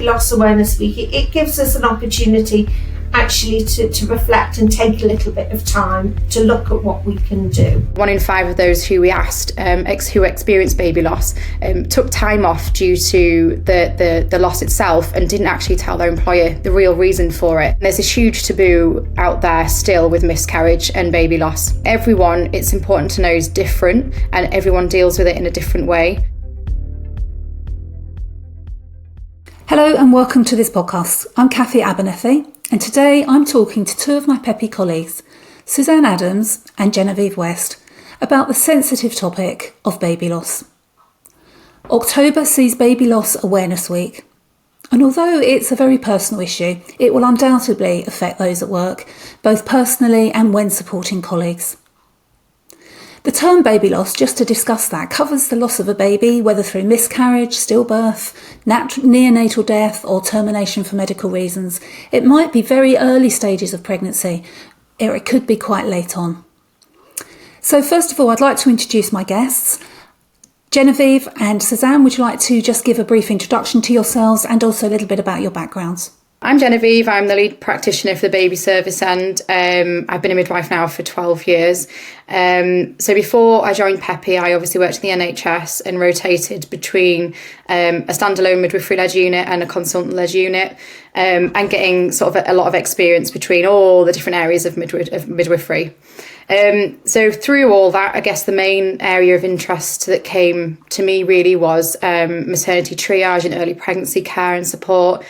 Loss Awareness Week, it gives us an opportunity actually to reflect and take a little bit of time to look at what we can do. 1 in 5 of those who we asked who experienced baby loss took time off due to the loss itself and didn't actually tell their employer the real reason for it. There's this huge taboo out there still with miscarriage and baby loss. Everyone, it's important to know, is different, and everyone deals with it in a different way. Hello and welcome to this podcast. I'm Kathy Abernethy, and today I'm talking to 2 of my peppy colleagues, Suzanne Adams and Genevieve West, about the sensitive topic of baby loss. October sees Baby Loss Awareness Week, and although it's a very personal issue, it will undoubtedly affect those at work, both personally and when supporting colleagues. The term baby loss, just to discuss that, covers the loss of a baby, whether through miscarriage, stillbirth, neonatal death or termination for medical reasons. It might be very early stages of pregnancy, or it could be quite late on. So first of all, I'd like to introduce my guests. Genevieve and Suzanne, would you like to just give a brief introduction to yourselves and also a little bit about your backgrounds? I'm Genevieve, I'm the lead practitioner for the baby service, and I've been a midwife now for 12 years. So before I joined Peppy, I obviously worked in the NHS and rotated between a standalone midwifery-led unit and a consultant-led unit, and getting sort of a lot of experience between all the different areas of midwifery. So through all that, I guess the main area of interest that came to me really was maternity triage and early pregnancy care and support.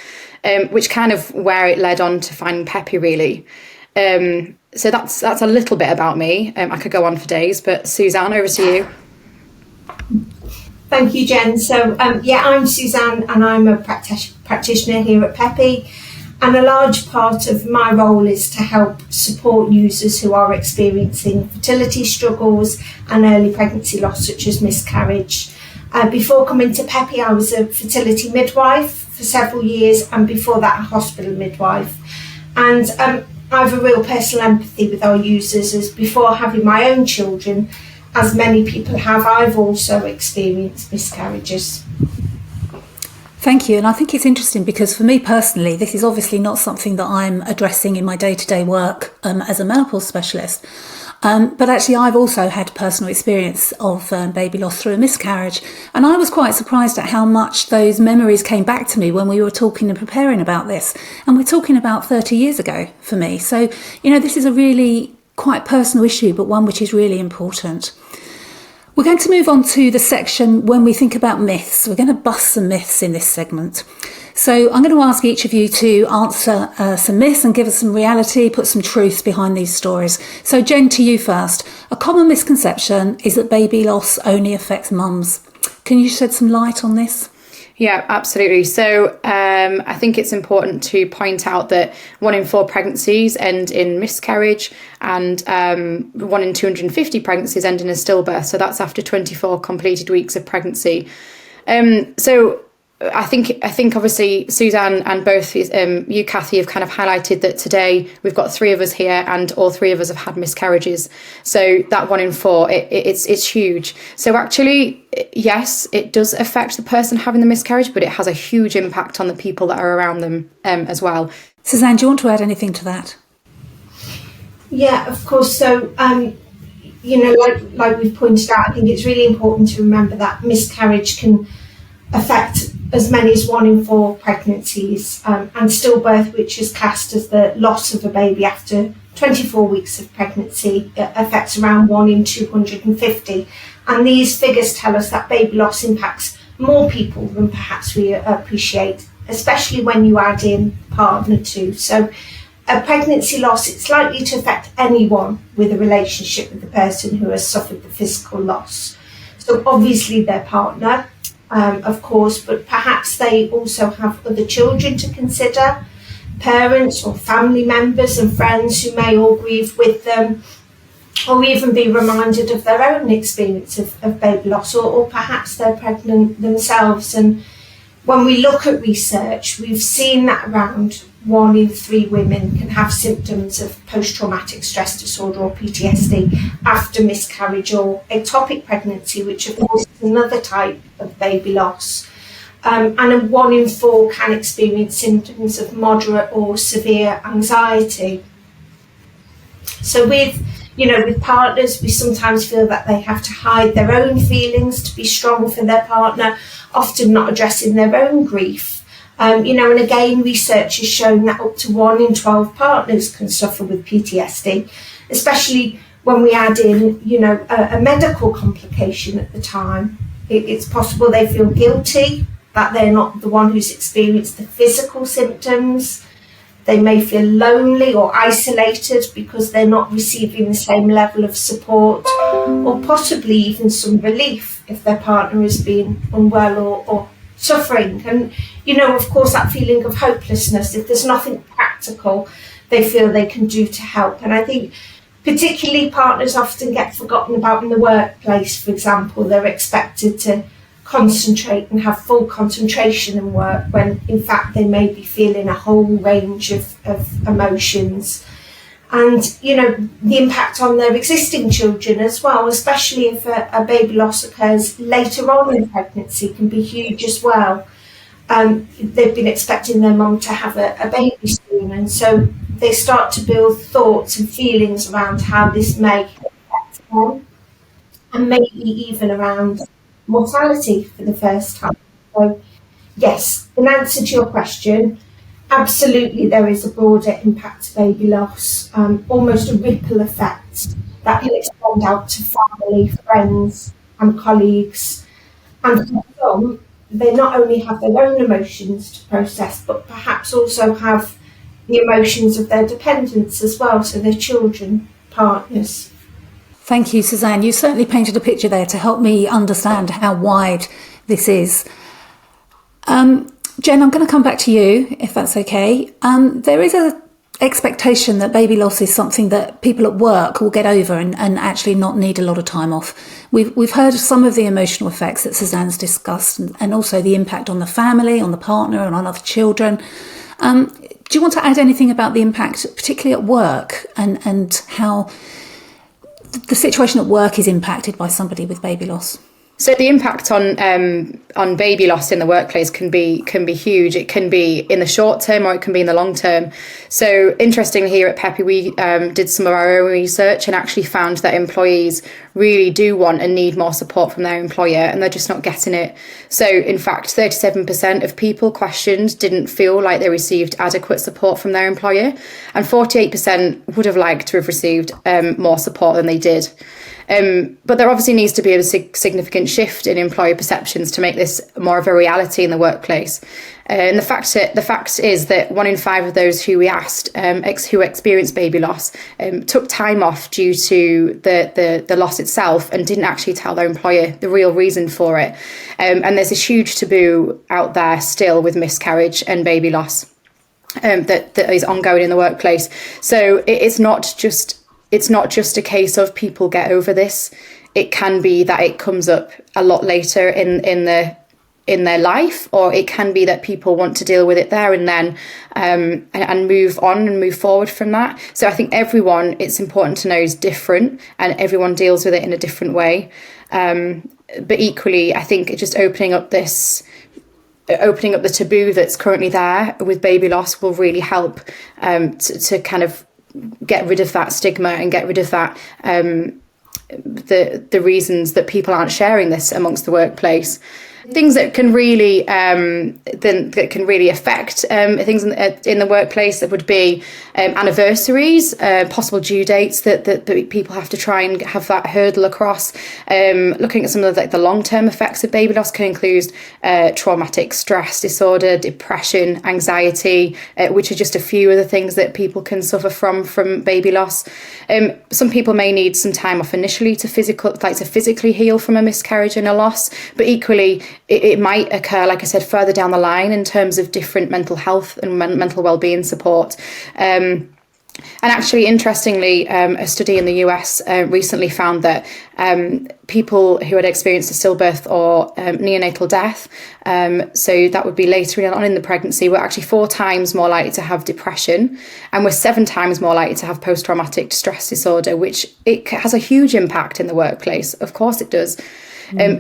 Which kind of where it led on to finding Peppy, really. So that's a little bit about me. I could go on for days, but Suzanne, over to you. Thank you, Jen. So I'm Suzanne, and I'm a practitioner here at Peppy, and a large part of my role is to help support users who are experiencing fertility struggles and early pregnancy loss, such as miscarriage. Before coming to Peppy, I was a fertility midwife for several years, and before that a hospital midwife, and I have a real personal empathy with our users, as before having my own children, as many people have, I've also experienced miscarriages. Thank you, and I think it's interesting because for me personally, this is obviously not something that I'm addressing in my day-to-day work as a menopause specialist. But actually, I've also had personal experience of baby loss through a miscarriage. And I was quite surprised at how much those memories came back to me when we were talking and preparing about this. And we're talking about 30 years ago for me. So, this is a really quite personal issue, but one which is really important. We're going to move on to the section when we think about myths. We're going to bust some myths in this segment. So I'm going to ask each of you to answer some myths and give us some reality, put some truths behind these stories. So Jen, to you first. A common misconception is that baby loss only affects mums. Can you shed some light on this? Yeah, absolutely. So I think it's important to point out that 1 in 4 pregnancies end in miscarriage, and 1 in 250 pregnancies end in a stillbirth. So that's after 24 completed weeks of pregnancy. So I think obviously Suzanne and both you, Kathy, have kind of highlighted that today we've got 3 of us here and all 3 of us have had miscarriages. So that 1 in 4, it's huge. So actually, yes, it does affect the person having the miscarriage, but it has a huge impact on the people that are around them as well. Suzanne, do you want to add anything to that? Yeah, of course. So, like we've pointed out, I think it's really important to remember that miscarriage can affect as many as 1 in 4 pregnancies, and stillbirth, which is classed as the loss of a baby after 24 weeks of pregnancy, affects around 1 in 250. And these figures tell us that baby loss impacts more people than perhaps we appreciate, especially when you add in partner too. So a pregnancy loss, it's likely to affect anyone with a relationship with the person who has suffered the physical loss. So obviously their partner, of course, but perhaps they also have other children to consider, parents or family members and friends who may all grieve with them, or even be reminded of their own experience of baby loss, or perhaps they're pregnant themselves. And when we look at research, we've seen that around 1 in 3 women can have symptoms of post-traumatic stress disorder or PTSD after miscarriage or ectopic pregnancy, which of course is another type of baby loss. and 1 in 4 can experience symptoms of moderate or severe anxiety. So with partners, we sometimes feel that they have to hide their own feelings to be strong for their partner, often not addressing their own grief. And again, research has shown that up to 1 in 12 partners can suffer with PTSD, especially when we add in, a medical complication at the time. It's possible they feel guilty that they're not the one who's experienced the physical symptoms. They may feel lonely or isolated because they're not receiving the same level of support, or possibly even some relief if their partner is being unwell or suffering. And, of course, that feeling of hopelessness, if there's nothing practical they feel they can do to help. And I think particularly partners often get forgotten about in the workplace, for example. They're expected to concentrate and have full concentration in work when in fact they may be feeling a whole range of emotions. And the impact on their existing children as well, especially if a baby loss occurs later on in pregnancy, can be huge as well. They've been expecting their mum to have a baby soon, and so they start to build thoughts and feelings around how this may affect them, and maybe even around mortality for the first time. So yes, in answer to your question, absolutely there is a broader impact to baby loss, almost a ripple effect that can extend out to family, friends and colleagues. And for some, they not only have their own emotions to process, but perhaps also have the emotions of their dependents as well, so their children, partners. Thank you, Suzanne. You certainly painted a picture there to help me understand how wide this is. Jen, I'm going to come back to you, if that's okay. There is a expectation that baby loss is something that people at work will get over and actually not need a lot of time off. We've heard of some of the emotional effects that Suzanne's discussed, and also the impact on the family, on the partner and on other children. Do you want to add anything about the impact, particularly at work, and how the situation at work is impacted by somebody with baby loss? So the impact on baby loss in the workplace can be huge. It can be in the short term or it can be in the long term. So interestingly, here at Peppy, we did some of our own research and actually found that employees really do want and need more support from their employer, and they're just not getting it. So in fact, 37% of people questioned didn't feel like they received adequate support from their employer, and 48% would have liked to have received more support than they did. But there obviously needs to be a significant shift in employer perceptions to make this more of a reality in the workplace. And the fact is that 1 in 5 of those who we asked who experienced baby loss took time off due to the loss itself and didn't actually tell their employer the real reason for it. And there's a huge taboo out there still with miscarriage and baby loss that is ongoing in the workplace. So it's not just a case of people get over this. It can be that it comes up a lot later in their life, or it can be that people want to deal with it there and then and move on and move forward from that. So I think everyone, it's important to know, is different, and everyone deals with it in a different way. But equally, I think just opening up the taboo that's currently there with baby loss will really help to kind of get rid of that stigma and get rid of that the reasons that people aren't sharing this amongst the workplace. Things that can really affect things in the workplace, that would be anniversaries, possible due dates that people have to try and have that hurdle across. Looking at some of the long-term effects of baby loss can include traumatic stress disorder, depression, anxiety, which are just a few of the things that people can suffer from baby loss. Some people may need some time off initially to physically heal from a miscarriage and a loss, but equally it might occur, like I said, further down the line in terms of different mental health and mental well-being support. And actually, interestingly, a study in the US recently found that people who had experienced a stillbirth or neonatal death, so that would be later on in the pregnancy, were actually 4 times more likely to have depression, and were 7 times more likely to have post-traumatic stress disorder, which it has a huge impact in the workplace. Of course it does.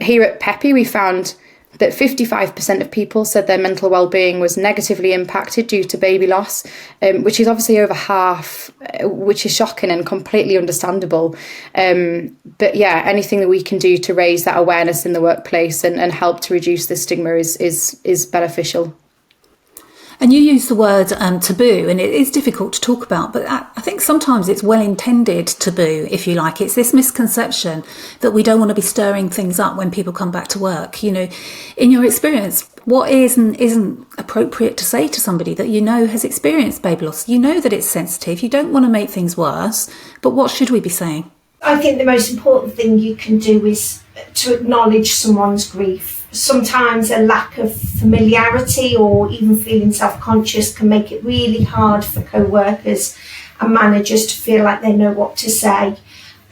Here at Peppy, we found that 55% of people said their mental well-being was negatively impacted due to baby loss, which is obviously over half, which is shocking and completely understandable. But yeah, anything that we can do to raise that awareness in the workplace and help to reduce the stigma is beneficial. And you use the word taboo, and it is difficult to talk about, but I think sometimes it's well-intended taboo, if you like. It's this misconception that we don't want to be stirring things up when people come back to work. You know, in your experience, what is and isn't appropriate to say to somebody that you know has experienced baby loss? You know that it's sensitive, you don't want to make things worse, but what should we be saying? I think the most important thing you can do is to acknowledge someone's grief. Sometimes a lack of familiarity or even feeling self-conscious can make it really hard for co-workers and managers to feel like they know what to say.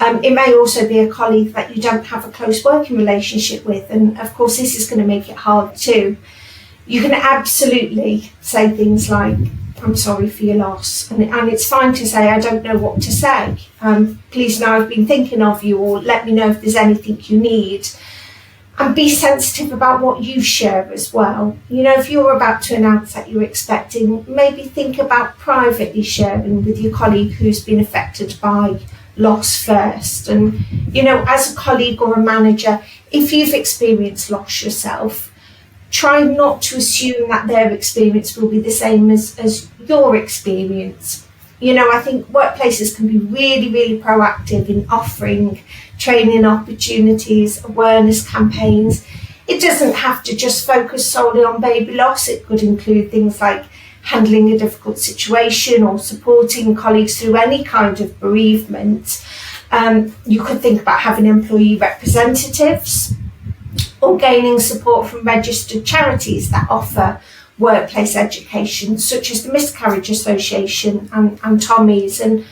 It may also be a colleague that you don't have a close working relationship with, and of course this is going to make it hard too. You can absolutely say things like, "I'm sorry for your loss," and it's fine to say, "I don't know what to say. Please know I've been thinking of you," or "let me know if there's anything you need." And be sensitive about what you share as well. You know, if you're about to announce that you're expecting, maybe think about privately sharing with your colleague who's been affected by loss first. And, you know, as a colleague or a manager, if you've experienced loss yourself, try not to assume that their experience will be the same as your experience. You know, I think workplaces can be really, really proactive in offering training opportunities, awareness campaigns. It doesn't have to just focus solely on baby loss. It could include things like handling a difficult situation or supporting colleagues through any kind of bereavement. You could think about having employee representatives or gaining support from registered charities that offer workplace education, such as the Miscarriage Association and Tommy's. And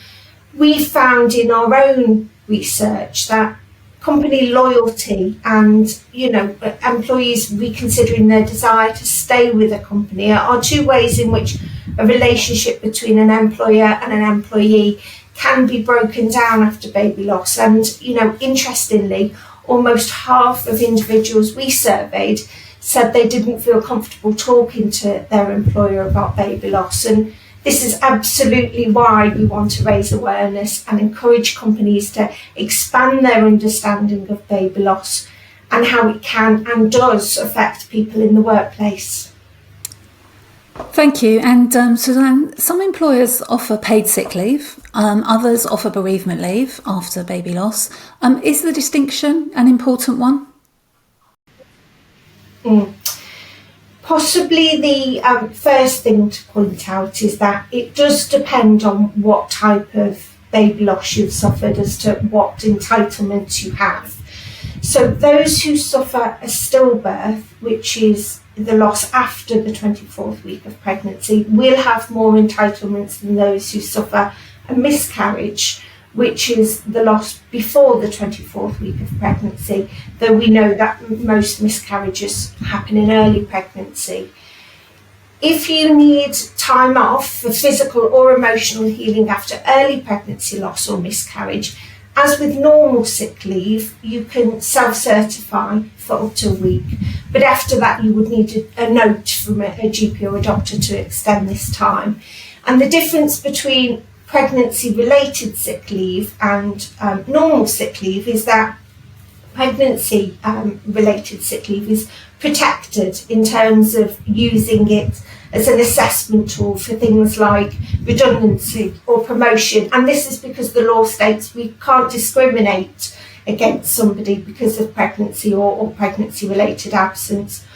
we found in our own research that company loyalty and, you know, employees reconsidering their desire to stay with a company are two ways in which a relationship between an employer and an employee can be broken down after baby loss. And, you know, interestingly, almost half of individuals we surveyed said they didn't feel comfortable talking to their employer about baby loss. And this is absolutely why we want to raise awareness and encourage companies to expand their understanding of baby loss and how it can and does affect people in the workplace. Thank you. And Suzanne, some employers offer paid sick leave, others offer bereavement leave after baby loss. Is the distinction an important one? Possibly the first thing to point out is that it does depend on what type of baby loss you've suffered as to what entitlements you have. So those who suffer a stillbirth, which is the loss after the 24th week of pregnancy, will have more entitlements than those who suffer a miscarriage, which is the loss before the 24th week of pregnancy, though we know that most miscarriages happen in early pregnancy. If you need time off for physical or emotional healing after early pregnancy loss or miscarriage, as with normal sick leave, you can self-certify for up to a week. But after that, you would need a note from a GP or a doctor to extend this time. And the difference between pregnancy-related sick leave and normal sick leave is that pregnancy-related sick leave is protected in terms of using it as an assessment tool for things like redundancy or promotion. And this is because the law states we can't discriminate against somebody because of pregnancy or pregnancy-related absence.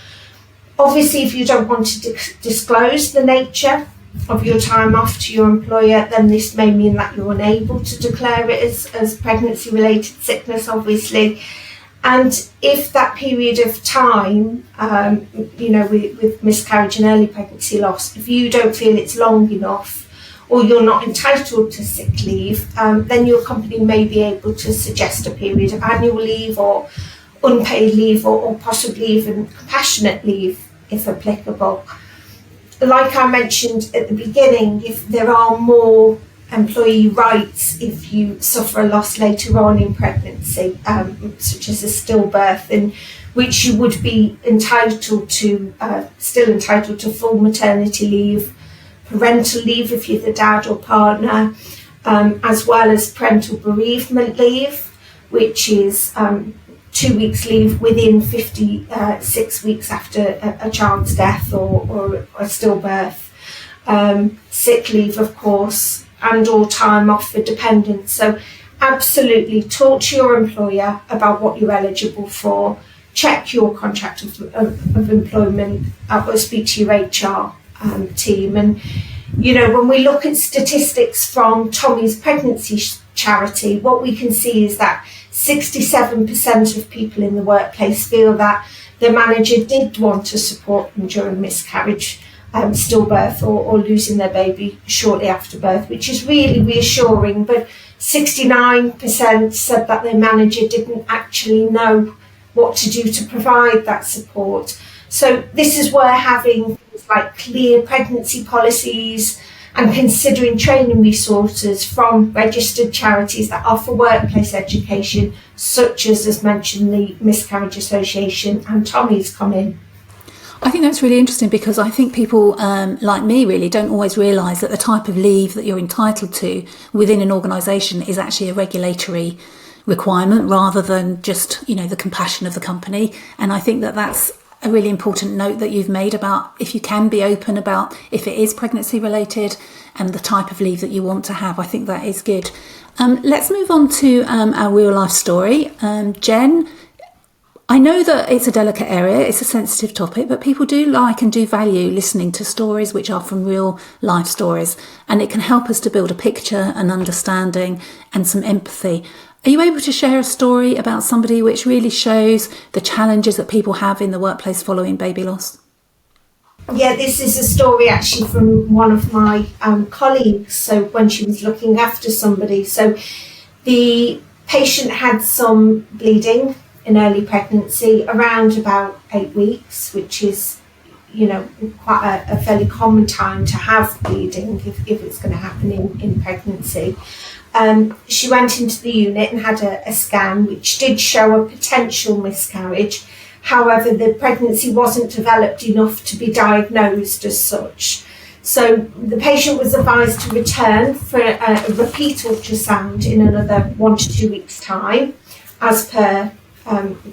Obviously, if you don't want to disclose the nature of your time off to your employer, then this may mean that you're unable to declare it as pregnancy-related sickness, obviously. And if that period of time, with miscarriage and early pregnancy loss, if you don't feel it's long enough or you're not entitled to sick leave, then your company may be able to suggest a period of annual leave or unpaid leave or possibly even compassionate leave if applicable. Like I mentioned at the beginning, if there are more employee rights if you suffer a loss later on in pregnancy, such as a stillbirth, then which you would be entitled to, still entitled to full maternity leave, parental leave if you're the dad or partner, as well as parental bereavement leave, which is 2 weeks leave within 56 weeks after a child's death or a stillbirth, sick leave, of course, and or time off for dependents. So absolutely talk to your employer about what you're eligible for, check your contract of employment, or speak to your HR team. And, you know, when we look at statistics from Tommy's pregnancy charity, what we can see is that 67% of people in the workplace feel that their manager did want to support them during miscarriage, stillbirth, or losing their baby shortly after birth, which is really reassuring. But 69% said that their manager didn't actually know what to do to provide that support. So this is where having things like clear pregnancy policies and considering training resources from registered charities that offer workplace education, such as mentioned, the Miscarriage Association and Tommy's, come in. I think that's really interesting, because I think people like me really don't always realise that the type of leave that you're entitled to within an organisation is actually a regulatory requirement rather than just, you know, the compassion of the company. And I think that that's a really important note that you've made about if you can be open about if it is pregnancy related and the type of leave that you want to have. I think that is good. Let's move on to our real life story. Jen, I know that it's a delicate area, it's a sensitive topic, but people do like and do value listening to stories which are from real life stories, and it can help us to build a picture, an understanding and some empathy. Are you able to share a story about somebody which really shows the challenges that people have in the workplace following baby loss? Yeah, this is a story actually from one of my colleagues, so when she was looking after somebody. So the patient had some bleeding in early pregnancy, around about 8 weeks, which is, you know, quite a fairly common time to have bleeding if it's going to happen in pregnancy. She went into the unit and had a scan which did show a potential miscarriage. However, the pregnancy wasn't developed enough to be diagnosed as such. So the patient was advised to return for a repeat ultrasound in another 1 to 2 weeks' time, as per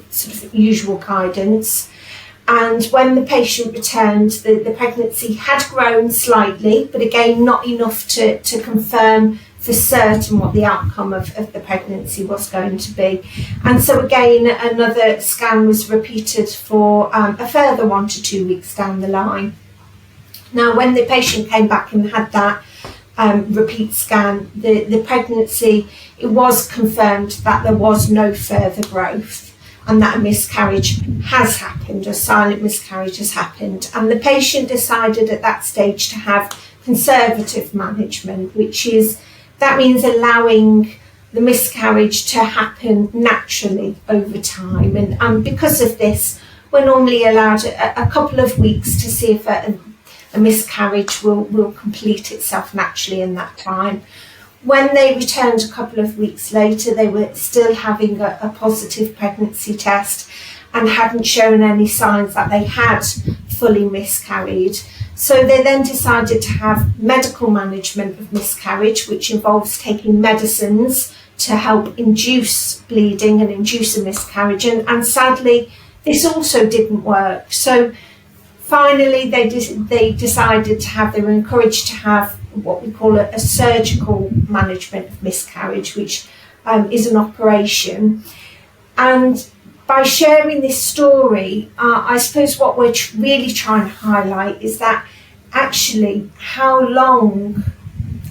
sort of usual guidance. And when the patient returned, the pregnancy had grown slightly, but again, not enough to confirm for certain what the outcome of the pregnancy was going to be. And so again, another scan was repeated for a further 1 to 2 weeks down the line. Now, when the patient came back and had that repeat scan, the pregnancy, it was confirmed that there was no further growth and that a miscarriage has happened, a silent miscarriage has happened. And the patient decided at that stage to have conservative management, that means allowing the miscarriage to happen naturally over time. And because of this, we're normally allowed a couple of weeks to see if a miscarriage will complete itself naturally in that time. When they returned a couple of weeks later, they were still having a positive pregnancy test and hadn't shown any signs that they had fully miscarried. So they then decided to have medical management of miscarriage, which involves taking medicines to help induce bleeding and induce a miscarriage. And sadly, this also didn't work. So finally, they decided they were encouraged to have what we call a surgical management of miscarriage, which is an operation. And by sharing this story, I suppose what we're really trying to highlight is that actually how long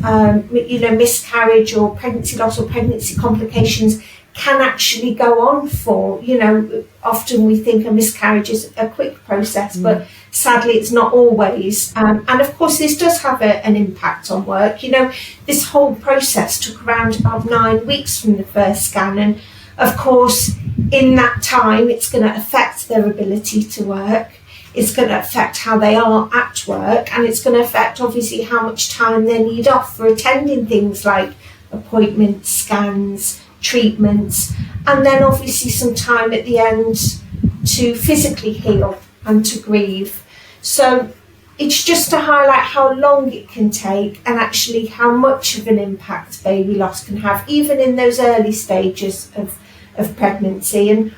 miscarriage or pregnancy loss or pregnancy complications can actually go on for. You know, often we think a miscarriage is a quick process, but sadly it's not always. And of course this does have an impact on work. You know, this whole process took around about 9 weeks from the first scan, and of course in that time it's going to affect their ability to work, it's going to affect how they are at work, and it's going to affect obviously how much time they need off for attending things like appointments, scans, treatments, and then obviously some time at the end to physically heal and to grieve. So it's just to highlight how long it can take and actually how much of an impact baby loss can have, even in those early stages of pregnancy. And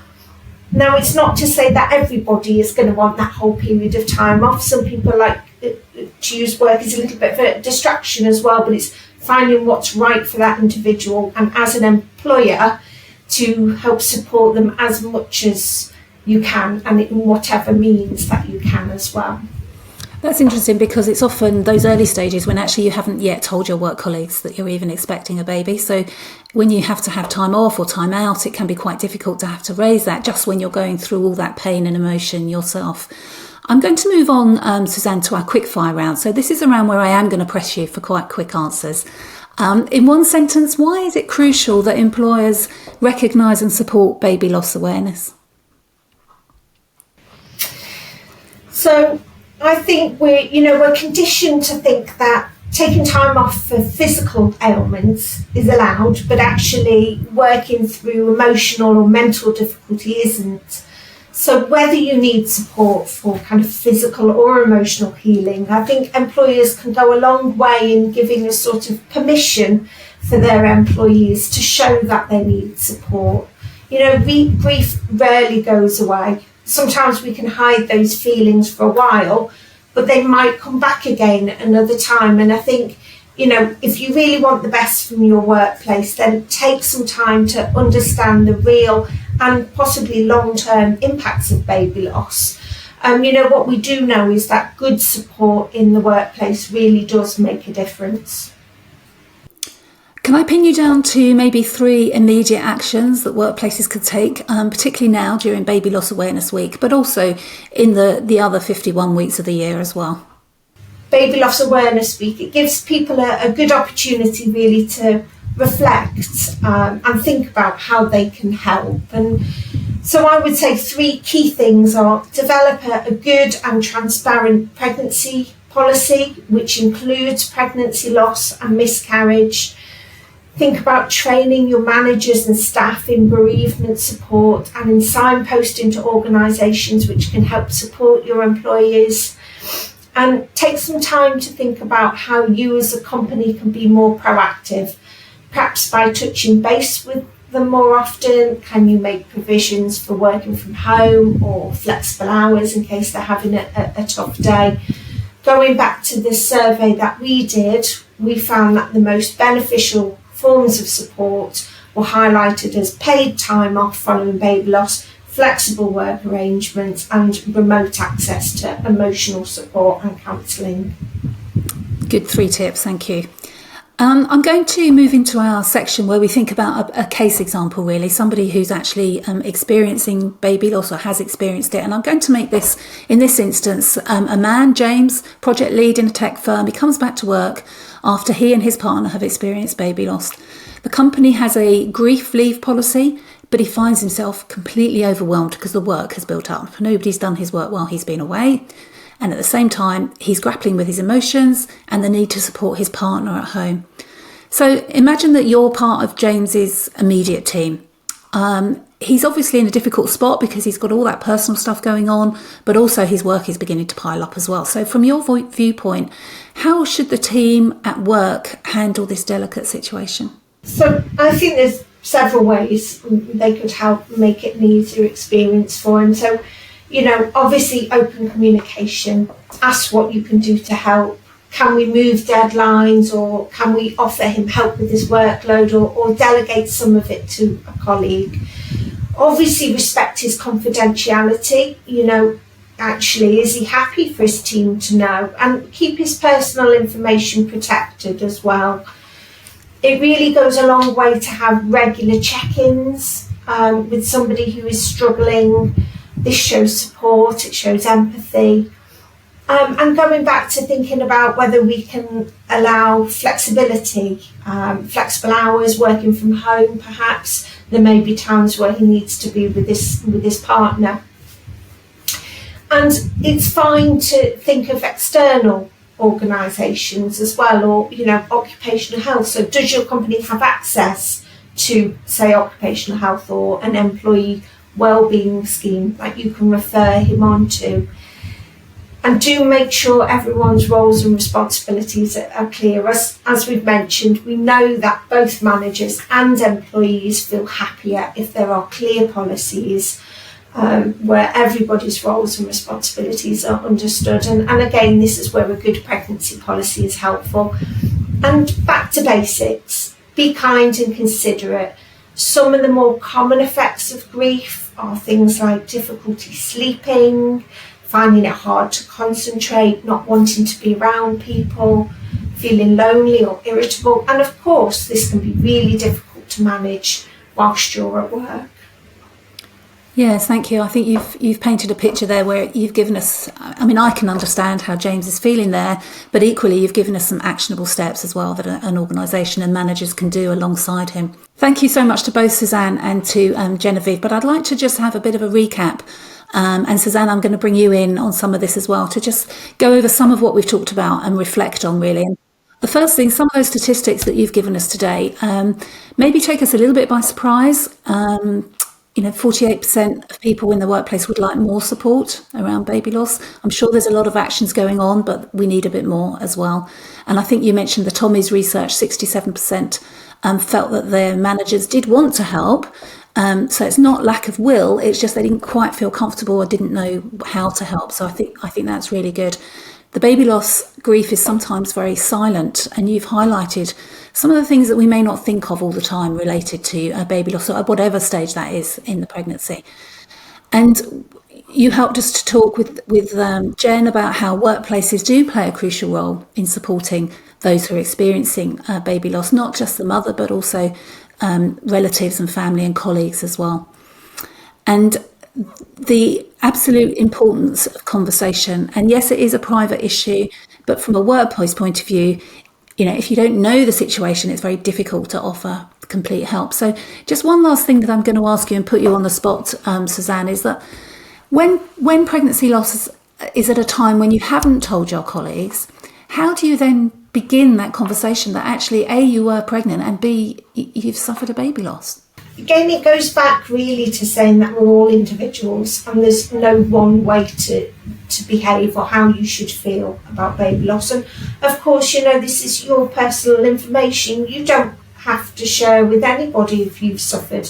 now, it's not to say that everybody is going to want that whole period of time off. Some people like to use work as a little bit of a distraction as well, but it's finding what's right for that individual, and as an employer to help support them as much as you can and in whatever means that you can as well. That's interesting, because it's often those early stages when actually you haven't yet told your work colleagues that you're even expecting a baby. So when you have to have time off or time out, it can be quite difficult to have to raise that just when you're going through all that pain and emotion yourself. I'm going to move on, Suzanne, to our quickfire round. So this is a round where I am going to press you for quite quick answers. In one sentence, why is it crucial that employers recognise and support baby loss awareness? So I think we're conditioned to think that taking time off for physical ailments is allowed, but actually working through emotional or mental difficulty isn't. So whether you need support for kind of physical or emotional healing, I think employers can go a long way in giving a sort of permission for their employees to show that they need support. Grief rarely goes away. Sometimes we can hide those feelings for a while, but they might come back again at another time. And I think, if you really want the best from your workplace, then take some time to understand the real and possibly long-term impacts of baby loss. What we do know is that good support in the workplace really does make a difference. Can I pin you down to maybe 3 immediate actions that workplaces could take, particularly now during Baby Loss Awareness Week, but also in the other 51 weeks of the year as well? Baby Loss Awareness Week, it gives people a good opportunity really to reflect and think about how they can help. And so I would say 3 key things are: develop a good and transparent pregnancy policy, which includes pregnancy loss and miscarriage. Think about training your managers and staff in bereavement support and in signposting to organisations which can help support your employees. And take some time to think about how you as a company can be more proactive, perhaps by touching base with them more often. Can you make provisions for working from home or flexible hours in case they're having a tough day? Going back to this survey that we did, we found that the most beneficial forms of support were highlighted as paid time off following baby loss, flexible work arrangements, and remote access to emotional support and counselling. Good 3 tips, thank you. I'm going to move into our section where we think about a case example, really, somebody who's actually experiencing baby loss or has experienced it. And I'm going to make this, in this instance, a man, James, project lead in a tech firm. He comes back to work after he and his partner have experienced baby loss. The company has a grief leave policy, but he finds himself completely overwhelmed because the work has built up. Nobody's done his work while he's been away. And at the same time, he's grappling with his emotions and the need to support his partner at home. So imagine that you're part of James's immediate team. He's obviously in a difficult spot because he's got all that personal stuff going on, but also his work is beginning to pile up as well. So from your viewpoint, how should the team at work handle this delicate situation? So I think there's several ways they could help make it an easier experience for him. So, obviously open communication. Ask what you can do to help. Can we move deadlines, or can we offer him help with his workload, or delegate some of it to a colleague? Obviously respect his confidentiality. Actually, is he happy for his team to know? And keep his personal information protected as well. It really goes a long way to have regular check-ins with somebody who is struggling. This shows support, it shows empathy. And going back to thinking about whether we can allow flexibility, flexible hours, working from home perhaps. There may be times where he needs to be with his partner. And it's fine to think of external organisations as well, or occupational health. So does your company have access to, say, occupational health or an employee wellbeing scheme that you can refer him on to. And do make sure everyone's roles and responsibilities are clear. As we've mentioned, we know that both managers and employees feel happier if there are clear policies where everybody's roles and responsibilities are understood. And again, this is where a good pregnancy policy is helpful. And back to basics, be kind and considerate. Some of the more common effects of grief are things like difficulty sleeping, finding it hard to concentrate, not wanting to be around people, feeling lonely or irritable. And of course, this can be really difficult to manage whilst you're at work. Yes, thank you. I think you've painted a picture there where you've given us, I mean, I can understand how James is feeling there, but equally you've given us some actionable steps as well that an organisation and managers can do alongside him. Thank you so much to both Suzanne and to Genevieve, but I'd like to just have a bit of a recap. And Suzanne, I'm going to bring you in on some of this as well to just go over some of what we've talked about and reflect on really. And the first thing, some of those statistics that you've given us today, maybe take us a little bit by surprise. 48% of people in the workplace would like more support around baby loss. I'm sure there's a lot of actions going on, but we need a bit more as well. And I think you mentioned the Tommy's research, 67% felt that their managers did want to help. So it's not lack of will, it's just they didn't quite feel comfortable or didn't know how to help. So I think that's really good. The baby loss grief is sometimes very silent, and you've highlighted some of the things that we may not think of all the time related to a baby loss, or at whatever stage that is in the pregnancy. And you helped us to talk with Jen about how workplaces do play a crucial role in supporting those who are experiencing baby loss, not just the mother, but also relatives and family and colleagues as well. And the absolute importance of conversation. And yes, it is a private issue, but from a workplace point of view, if you don't know the situation, it's very difficult to offer complete help. So just one last thing that I'm going to ask you and put you on the spot, Suzanne, is that when pregnancy loss is at a time when you haven't told your colleagues, how do you then begin that conversation that actually, A, you were pregnant, and B, you've suffered a baby loss? Again, it goes back really to saying that we're all individuals and there's no one way to behave or how you should feel about baby loss. And of course, this is your personal information. You don't have to share with anybody if you've suffered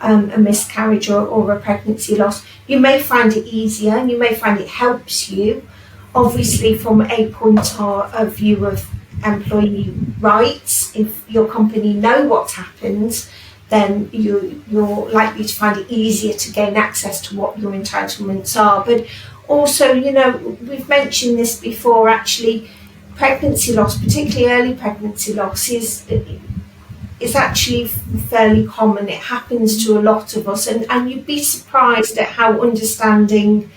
a miscarriage or a pregnancy loss. You may find it easier and you may find it helps you, obviously from a point of view of employee rights. If your company know what's happened, then you're likely to find it easier to gain access to what your entitlements are. But also, we've mentioned this before, actually, pregnancy loss, particularly early pregnancy loss, is actually fairly common. It happens to a lot of us, and you'd be surprised at how understanding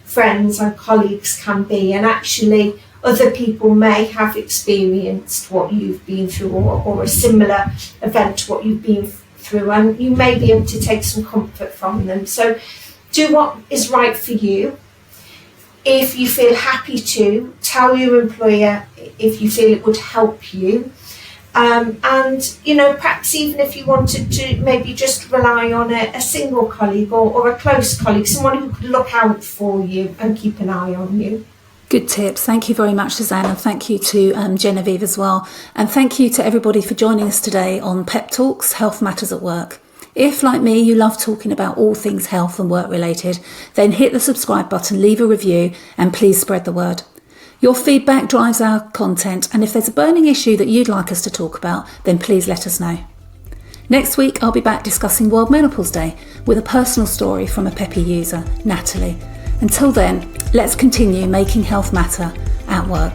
friends and colleagues can be, and actually other people may have experienced what you've been through or a similar event to what you've been through, and you may be able to take some comfort from them. So do what is right for you. If you feel happy to, tell your employer if you feel it would help you. And perhaps even if you wanted to maybe just rely on a single colleague or a close colleague, someone who could look out for you and keep an eye on you. Good tips. Thank you very much, Suzanne, and thank you to Genevieve as well. And thank you to everybody for joining us today on Pep Talks, Health Matters at Work. If, like me, you love talking about all things health and work related, then hit the subscribe button, leave a review, and please spread the word. Your feedback drives our content, and if there's a burning issue that you'd like us to talk about, then please let us know. Next week, I'll be back discussing World Menopause Day with a personal story from a Peppy user, Natalie. Until then, let's continue making health matter at work.